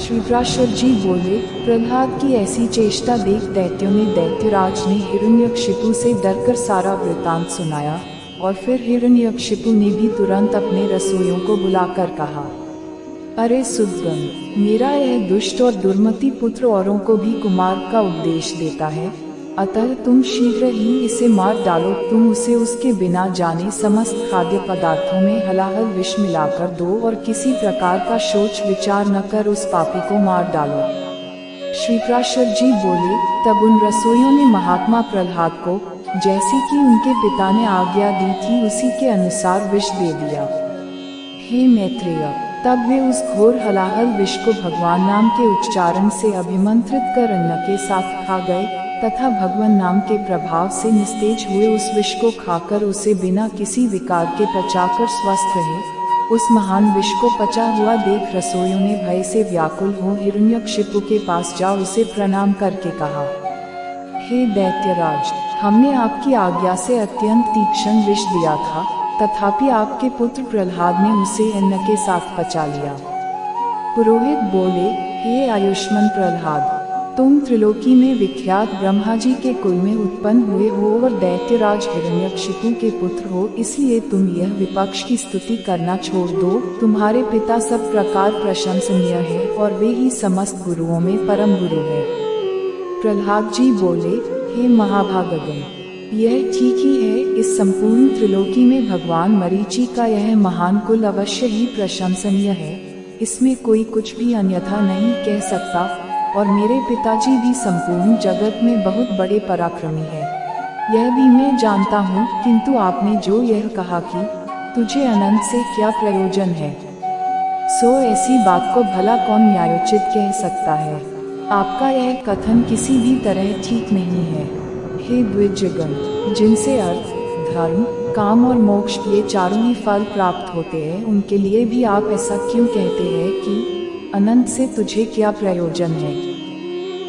श्रीप्राशर जी बोले, प्रहलाद की ऐसी चेष्टा देख दैत्यों ने दैत्यराज ने हिरण्यकशिपु से डरकर सारा वृत्तांत सुनाया, और फिर हिरण्यकशिपु ने भी तुरंत अपने रसोइयों को बुलाकर कहा, अरे सुदगण, मेरा यह दुष्ट और दुर्मति पुत्र औरों को भी कुमार्ग का उपदेश देता है, अतः तुम शीघ्र ही इसे मार डालो। तुम उसे उसके बिना जाने समस्त खाद्य पदार्थों में हलाहल विष मिलाकर दो और किसी प्रकार का सोच विचार न कर उस पापी को मार डालो। श्रीप्राशर जी बोले, तब उन रसोइयों ने महात्मा प्रहलाद को जैसी कि उनके पिता ने आज्ञा दी थी उसी के अनुसार विष दे दिया। हे मैत्रेय, तब वे उस घोर हलाहल विष को भगवान नाम के उच्चारण से अभिमंत्रित कर अन्न के साथ खा गए तथा भगवान नाम के प्रभाव से निस्तेज हुए उस विष को खाकर उसे बिना किसी विकार के पचाकर स्वस्थ रहे। उस महान विष को पचा हुआ देख रसोइयों ने भय से व्याकुल हो हिरण्यकशिपु के पास जा उसे प्रणाम करके कहा, हे दैत्यराज, हमने आपकी आज्ञा से अत्यंत तीक्ष्ण विष दिया था, तथापि आपके पुत्र प्रहलाद ने उसे अन्न के साथ पचा लिया। पुरोहित बोले, हे आयुष्मान प्रहलाद, तुम त्रिलोकी में विख्यात ब्रह्मा जी के कुल में उत्पन्न हुए हो और दैत्यराज हिरण्यकशिपु के पुत्र हो, इसलिए तुम यह विपक्ष की स्तुति करना छोड़ दो। तुम्हारे पिता सब प्रकार प्रशंसनीय है और वे ही समस्त गुरुओं में परम गुरु है। प्रहलाद जी बोले, हे महाभागगण, यह ठीक ही है, इस संपूर्ण त्रिलोकी में भगवान मरीचि का यह महान कुल अवश्य ही प्रशंसनीय है, इसमें कोई कुछ भी अन्यथा नहीं कह सकता, और मेरे पिताजी भी संपूर्ण जगत में बहुत बड़े पराक्रमी है, यह भी मैं जानता हूँ, किंतु आपने जो यह कहा कि तुझे अनंत से क्या प्रयोजन है, सो ऐसी बात को भला कौन न्यायोचित कह सकता है। आपका यह कथन किसी भी तरह ठीक नहीं है। हे द्विजगण, जिनसे अर्थ, धर्म, काम और मोक्ष ये चारों ही फल प्राप्त होते हैं, उनके लिए भी आप ऐसा क्यों कहते हैं कि अनंत से तुझे क्या प्रयोजन है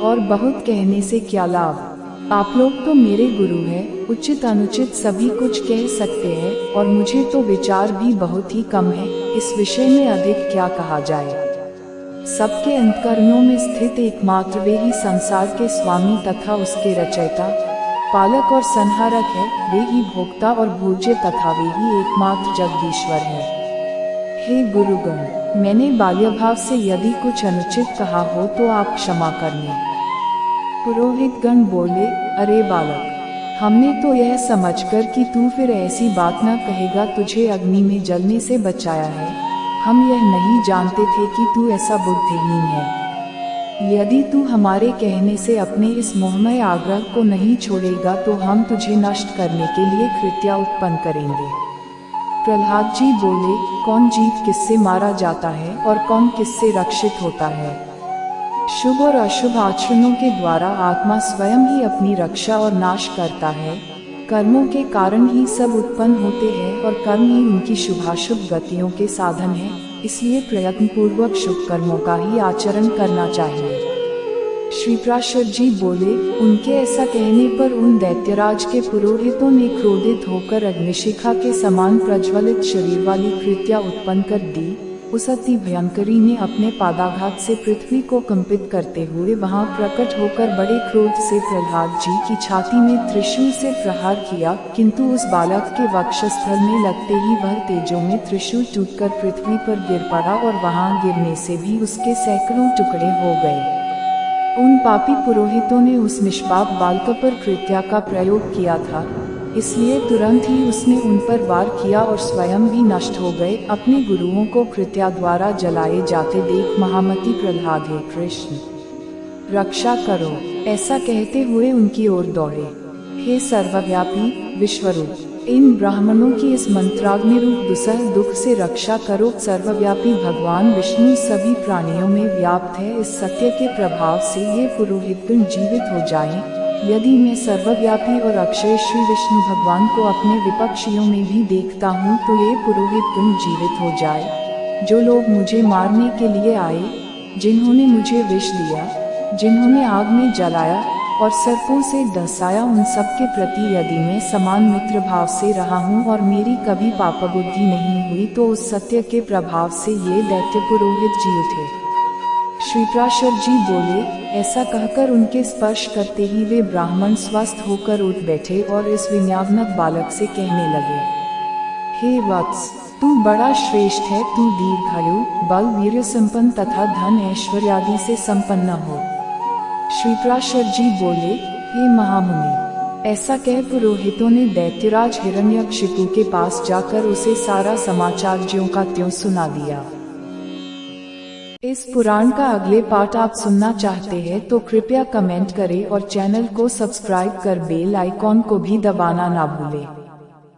और बहुत कहने से क्या लाभ। आप लोग तो मेरे गुरु हैं, उचित अनुचित सभी कुछ कह सकते हैं, और मुझे तो विचार भी बहुत ही कम है, इस विषय में अधिक क्या कहा जाए। सबके अंतकरणों में स्थित एकमात्र वे ही संसार के स्वामी तथा उसके रचयिता, पालक और संहारक है, वे ही भोक्ता और भोज्य तथा वे ही एकमात्र जगदीश्वर है। हे गुरुगण, मैंने बाल्यभाव से यदि कुछ अनुचित कहा हो तो आप क्षमा करना। पुरोहित गण बोले, अरे बालक, हमने तो यह समझकर कि तू फिर ऐसी बात न कहेगा तुझे अग्नि में जलने से बचाया है, हम यह नहीं जानते थे कि तू ऐसा बुद्धिहीन है। यदि तू हमारे कहने से अपने इस मोहमय आग्रह को नहीं छोड़ेगा तो हम तुझे नष्ट करने के लिए कृत्या उत्पन्न करेंगे। प्रहलाद जी बोले, कौन जीव किससे मारा जाता है और कौन किससे रक्षित होता है। शुभ और अशुभ आचरणों के द्वारा आत्मा स्वयं ही अपनी रक्षा और नाश करता है। कर्मों के कारण ही सब उत्पन्न होते हैं और कर्म ही उनकी शुभाशुभ गतियों के साधन है, इसलिए प्रयत्नपूर्वक शुभ कर्मों का ही आचरण करना चाहिए। श्रीप्राशर जी बोले, उनके ऐसा कहने पर उन दैत्यराज के पुरोहितों ने क्रोधित होकर अग्निशिखा के समान प्रज्वलित शरीर वाली कृत्या उत्पन्न कर दी। उस अति भयंकरी ने अपने पादाघात से पृथ्वी को कंपित करते हुए वहां प्रकट होकर बड़े क्रोध से प्रहलाद जी की छाती में त्रिशूल से प्रहार किया, किंतु उस बालक के वक्षस्थल में लगते ही वह तेजों में त्रिशूल टूटकर पृथ्वी पर गिर पड़ा और वहां गिरने से भी उसके सैकड़ों टुकड़े हो गए। उन पापी पुरोहितों ने उस निष्पाप बालक पर कृत्या का प्रयोग किया था, इसलिए तुरंत ही उसने उन पर वार किया और स्वयं भी नष्ट हो गए। अपने गुरुओं को कृत्या द्वारा जलाए जाते देख महामती प्रहलाद, हे कृष्ण रक्षा करो, ऐसा कहते हुए उनकी ओर दौड़े। हे सर्वव्यापी विश्वरूप, इन ब्राह्मणों की इस मंत्राग्नि रूप दुसह दुख से रक्षा करो। सर्वव्यापी भगवान विष्णु सभी प्राणियों में व्याप्त है, इस सत्य के प्रभाव से ये पुरोहितगण जीवित हो जाएं। यदि मैं सर्वव्यापी और अक्षय श्री विष्णु भगवान को अपने विपक्षियों में भी देखता हूँ तो ये पुरोहितगण जीवित हो जाए। जो लोग मुझे मारने के लिए आए, जिन्होंने मुझे विष दिया, जिन्होंने आग में जलाया और सर्पों से डसाया, उन सब के प्रति यदि मैं समान मित्र भाव से रहा हूँ और मेरी कभी पापबुद्धि नहीं हुई तो उस सत्य के प्रभाव से ये दैत्य पुरोहित जी उठे। श्रीप्राशर जी बोले, ऐसा कहकर उनके स्पर्श करते ही वे ब्राह्मण स्वस्थ होकर उठ बैठे और इस विन्यावनक बालक से कहने लगे, हे वत्स, तू बड़ा श्रेष्ठ है, तू दीर्घायु, बल, वीर्य संपन्न तथा धन ऐश्वर्यादि से संपन्न हो। श्रीप्राशर जी बोले, हे महामुनि, ऐसा कह पुरोहितों ने दैत्यराज हिरण्यकशिपु के पास जाकर उसे सारा समाचार ज्यों का त्यों सुना दिया। इस पुराण का अगले पार्ट आप सुनना चाहते हैं तो कृपया कमेंट करें और चैनल को सब्सक्राइब कर बेल आइकॉन को भी दबाना ना भूलें।